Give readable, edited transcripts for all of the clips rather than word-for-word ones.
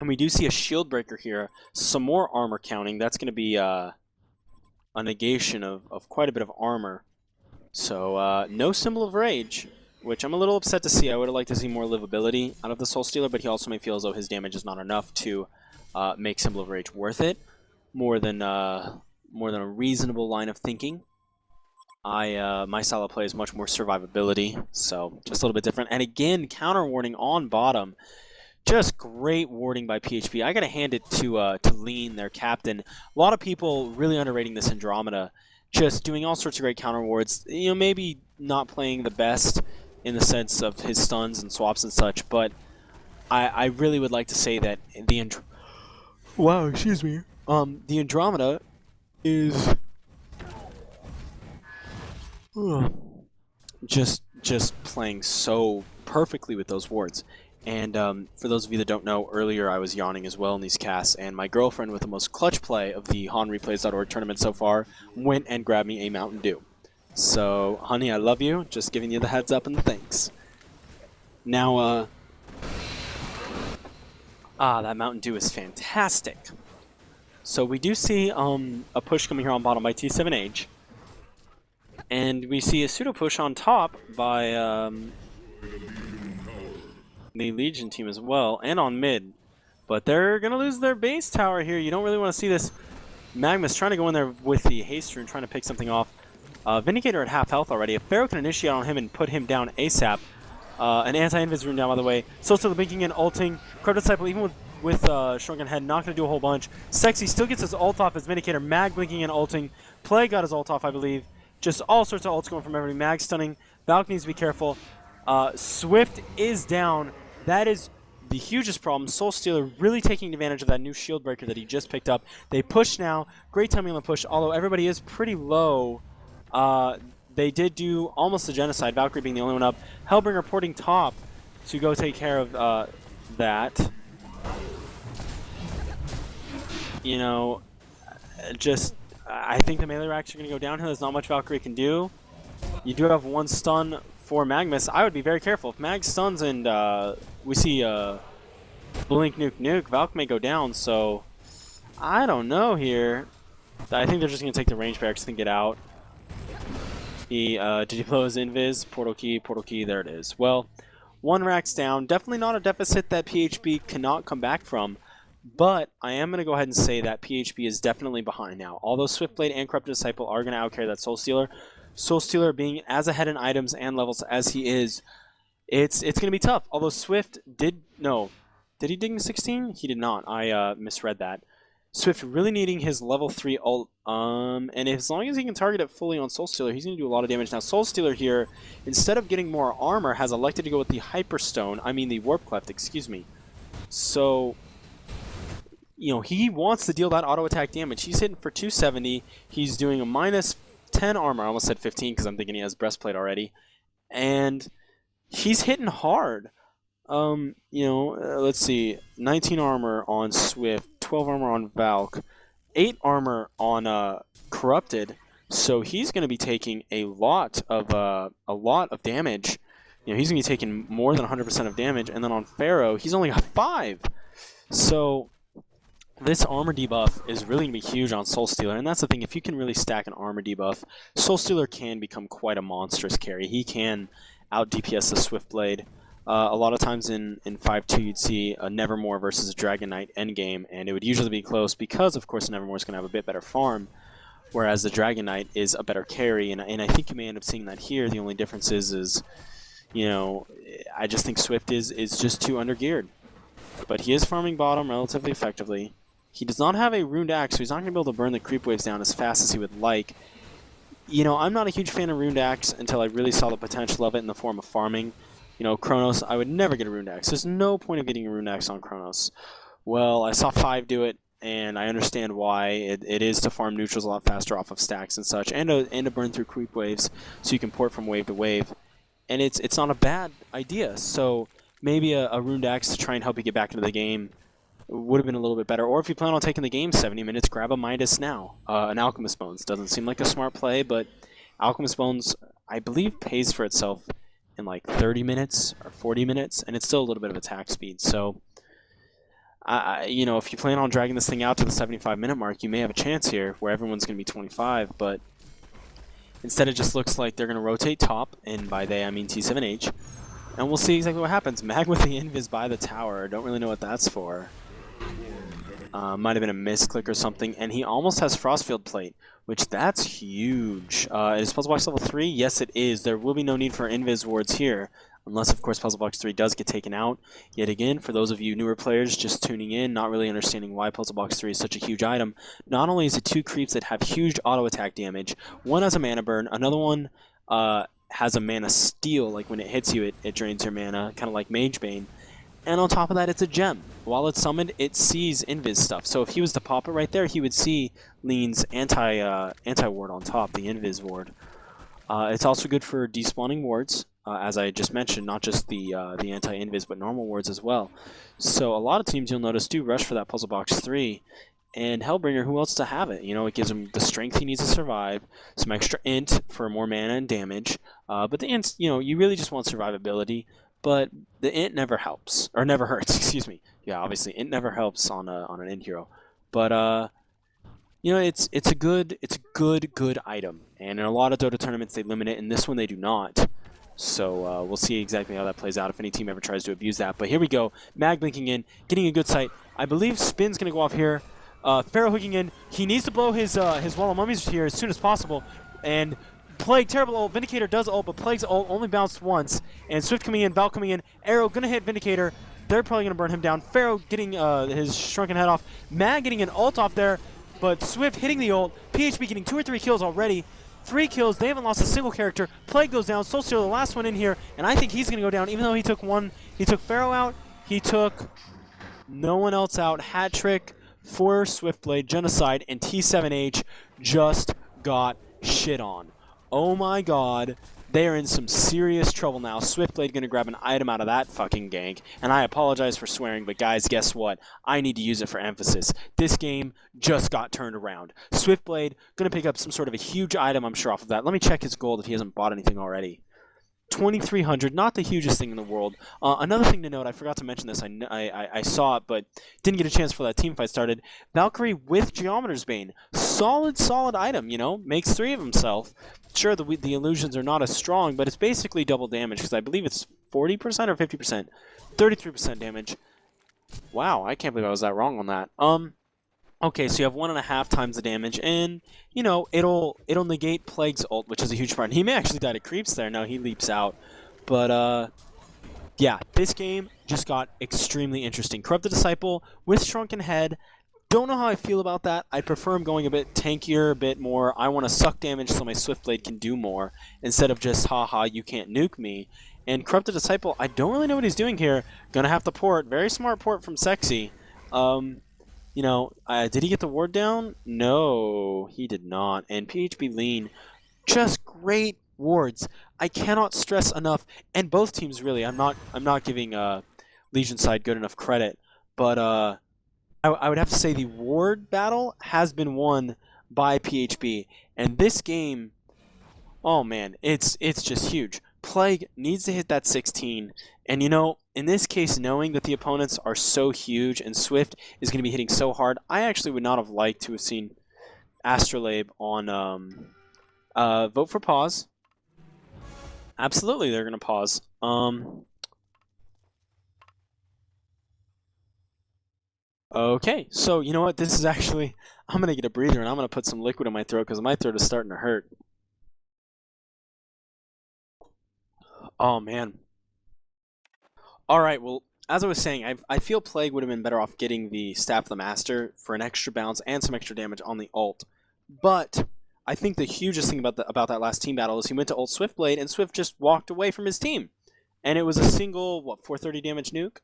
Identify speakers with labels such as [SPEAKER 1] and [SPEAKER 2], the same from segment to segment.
[SPEAKER 1] And we do see a shield breaker here. Some more armor counting. That's going to be a negation of quite a bit of armor. So no Symbol of Rage, which I'm a little upset to see. I would have liked to see more livability out of the Soul Stealer, but he also may feel as though his damage is not enough to make Symbol of Rage worth it. More than a reasonable line of thinking. My style of play is much more survivability, so just a little bit different. And again, counter warding on bottom. Just great warding by PhB. I got to hand it to Lean, their captain. A lot of people really underrating this Andromeda. Just doing all sorts of great counter wards. You know, maybe not playing the best in the sense of his stuns and swaps and such, but I really would like to say that the the Andromeda is just playing so perfectly with those wards. And for those of you that don't know, earlier I was yawning as well in these casts, and my girlfriend, with the most clutch play of the HoNReplays.org tournament so far, went and grabbed me a Mountain Dew. So, honey, I love you. Just giving you the heads up and the thanks. Now, that Mountain Dew is fantastic. So we do see a push coming here on bottom by T7H. And we see a pseudo push on top by the Legion team as well, and on mid. But they're going to lose their base tower here. You don't really want to see this. Magmus trying to go in there with the haste rune, trying to pick something off. Vindicator at half health already. If Pharaoh can initiate on him and put him down ASAP. An anti-invis rune down, by the way. Soulstealer blinking in, ulting. Corrupt Disciple, even with Shotgun Head, not going to do a whole bunch. Sexy still gets his ult off as Vindicator. Mag blinking in, ulting. Plague got his ult off, I believe. Just all sorts of ults going from everybody. Mag stunning. Valk needs to be careful. Swift is down. That is the hugest problem. Soul Stealer really taking advantage of that new shield breaker that he just picked up. They push now. Great timing on the push, although everybody is pretty low. They did do almost a genocide, Valkyrie being the only one up. Hellbringer porting top to go take care of that. You know, just I think the melee racks are going to go downhill. There's not much Valkyrie can do. You do have one stun for Magmus. I would be very careful. If Mag stuns and we see Blink Nuke, Valk may go down, so I don't know here. I think they're just going to take the range barracks and get out. Did he blow his invis? Portal key, there it is. Well, one rack's down. Definitely not a deficit that PhB cannot come back from, but I am going to go ahead and say that PhB is definitely behind now. Although Swiftblade and Corrupted Disciple are going to outcarry that Soul Stealer, Soul Stealer being as ahead in items and levels as he is, it's going to be tough. Although Swift did he dig in 16? He did not. I misread that. Swift really needing his level 3 ult, and as long as he can target it fully on Soul Stealer, he's going to do a lot of damage. Now Soul Stealer here, instead of getting more armor, has elected to go with the Hyperstone, the Warp Cleft, excuse me. So, you know, he wants to deal that auto attack damage. He's hitting for 270, he's doing a minus 10 armor, I almost said 15 because I'm thinking he has breastplate already, and he's hitting hard. Let's see, 19 armor on Swift, 12 armor on Valk, 8 armor on Corrupted, so he's going to be taking a lot of damage. You know, he's going to be taking more than 100% of damage, and then on Pharaoh, he's only got 5. So this armor debuff is really going to be huge on Soul Stealer, and that's the thing. If you can really stack an armor debuff, Soul Stealer can become quite a monstrous carry. He can out DPS the Swiftblade. A lot of times in 5-2, you'd see a Nevermore versus a Dragon Knight endgame, and it would usually be close because, of course, Nevermore is going to have a bit better farm, whereas the Dragon Knight is a better carry, and I think you may end up seeing that here. The only difference is you know, I just think Swift is just too undergeared. But he is farming bottom relatively effectively. He does not have a Runed Axe, so he's not going to be able to burn the creep waves down as fast as he would like. You know, I'm not a huge fan of Runed Axe until I really saw the potential of it in the form of farming. You know, Chronos, I would never get a Runed Axe. There's no point of getting a Runed Axe on Chronos. Well, I saw 5 do it, and I understand why. It is to farm neutrals a lot faster off of stacks and such, and to burn through creep waves so you can port from wave to wave. And it's not a bad idea. So maybe a Runed Axe to try and help you get back into the game would have been a little bit better. Or if you plan on taking the game 70 minutes, grab a Midas now. An Alchemist Bones. Doesn't seem like a smart play, but Alchemist Bones, I believe, pays for itself in like 30 minutes or 40 minutes, and it's still a little bit of attack speed. So you know, if you plan on dragging this thing out to the 75-minute mark, you may have a chance here where everyone's going to be 25, but instead it just looks like they're going to rotate top, and by they I mean T7H, and we'll see exactly what happens. Mag with the invis by the tower, don't really know what that's for. Might have been a misclick or something, and he almost has Frostfield Plate, which that's huge. Is Puzzle Box level 3? Yes, it is. There will be no need for invis wards here, unless, of course, Puzzle Box 3 does get taken out. Yet again, for those of you newer players just tuning in, not really understanding why Puzzle Box 3 is such a huge item, not only is it 2 creeps that have huge auto-attack damage, one has a mana burn, another one has a mana steal, like when it hits you, it drains your mana, kind of like Mage Bane. And on top of that, it's a gem. While it's summoned, it sees invis stuff. So if he was to pop it right there, he would see Lean's anti-ward on top, the invis ward. It's also good for despawning wards, as I just mentioned, not just the anti-invis, but normal wards as well. So a lot of teams, you'll notice, do rush for that Puzzle Box 3. And Hellbringer, who else to have it? You know, it gives him the strength he needs to survive, some extra int for more mana and damage. But the ints, you know, you really just want survivability. But the int never helps, or never hurts, excuse me. Yeah, obviously, int never helps on an int hero. But you know, it's a good item. And in a lot of Dota tournaments, they limit it. In this one, they do not. So we'll see exactly how that plays out if any team ever tries to abuse that. But here we go. Mag blinking in, getting a good sight. I believe Spin's going to go off here. Pharaoh hooking in. He needs to blow his Wall of Mummies here as soon as possible. And Plague, terrible ult. Vindicator does ult, but Plague's ult only bounced once. And Swift coming in, Val coming in. Arrow going to hit Vindicator. They're probably going to burn him down. Pharaoh getting his shrunken head off. Mag getting an ult off there, but Swift hitting the ult. PhB getting 2 or 3 kills already. 3 kills. They haven't lost a single character. Plague goes down. Soulsteal, the last one in here, and I think he's going to go down, even though he took one. He took Pharaoh out. He took no one else out. Hat trick for Swiftblade, Genocide, and T7H just got shit on. Oh my god, they are in some serious trouble now. Swiftblade going to grab an item out of that fucking gank. And I apologize for swearing, but guys, guess what? I need to use it for emphasis. This game just got turned around. Swiftblade going to pick up some sort of a huge item, I'm sure, off of that. Let me check his gold if he hasn't bought anything already. 2,300, not the hugest thing in the world. Another thing to note, I forgot to mention this, I saw it, but didn't get a chance before that team fight started. Valkyrie with Geometer's Bane. Solid item, you know, makes 3 of himself. Sure, the illusions are not as strong, but it's basically double damage, because I believe it's 40% or 50%. 33% damage. Wow, I can't believe I was that wrong on that. Okay, so you have 1.5 times the damage, and, you know, it'll negate Plague's ult, which is a huge part. And he may actually die to creeps there. No, he leaps out. But, yeah, this game just got extremely interesting. Corrupted Disciple with Shrunken Head. Don't know how I feel about that. I prefer him going a bit tankier, a bit more. I want to suck damage so my Swiftblade can do more, instead of just, haha, you can't nuke me. And Corrupted Disciple, I don't really know what he's doing here. Gonna have to port. Very smart port from Sexy. You know, did he get the ward down? No, he did not. And PHB Lean, just great wards. I cannot stress enough. And both teams really. I'm not giving Legion side good enough credit, but I would have to say the ward battle has been won by PHB. And this game, oh man, it's just huge. Plague needs to hit that 16. And you know, in this case, knowing that the opponents are so huge and Swift is going to be hitting so hard, I actually would not have liked to have seen Astrolabe on vote for pause. Absolutely, they're going to pause. Okay, so you know what? This is actually, I'm going to get a breather and I'm going to put some liquid in my throat because my throat is starting to hurt. Oh, man. All right, well, as I was saying, I feel Plague would have been better off getting the Staff of the Master for an extra bounce and some extra damage on the ult. But I think the hugest thing about that last team battle is he went to ult Swiftblade, and Swift just walked away from his team. And it was a single, what, 430 damage nuke?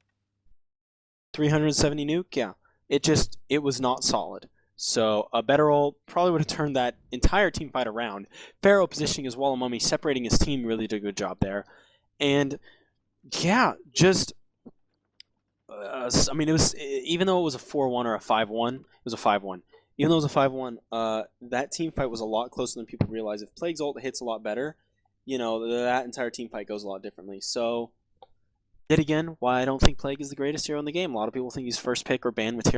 [SPEAKER 1] 370 nuke? Yeah. It was not solid. So a better ult probably would have turned that entire team fight around. Pharaoh positioning his Wall of Mummy, separating his team, really did a good job there. And yeah, just I mean, it was, even though it was a 4-1 or a 5-1, it was a 5-1. Even though it was a 5-1, that team fight was a lot closer than people realize. If Plague's ult hits a lot better, you know, that entire team fight goes a lot differently. So Yet again, why I don't think Plague is the greatest hero in the game. A lot of people think he's first pick or banned material.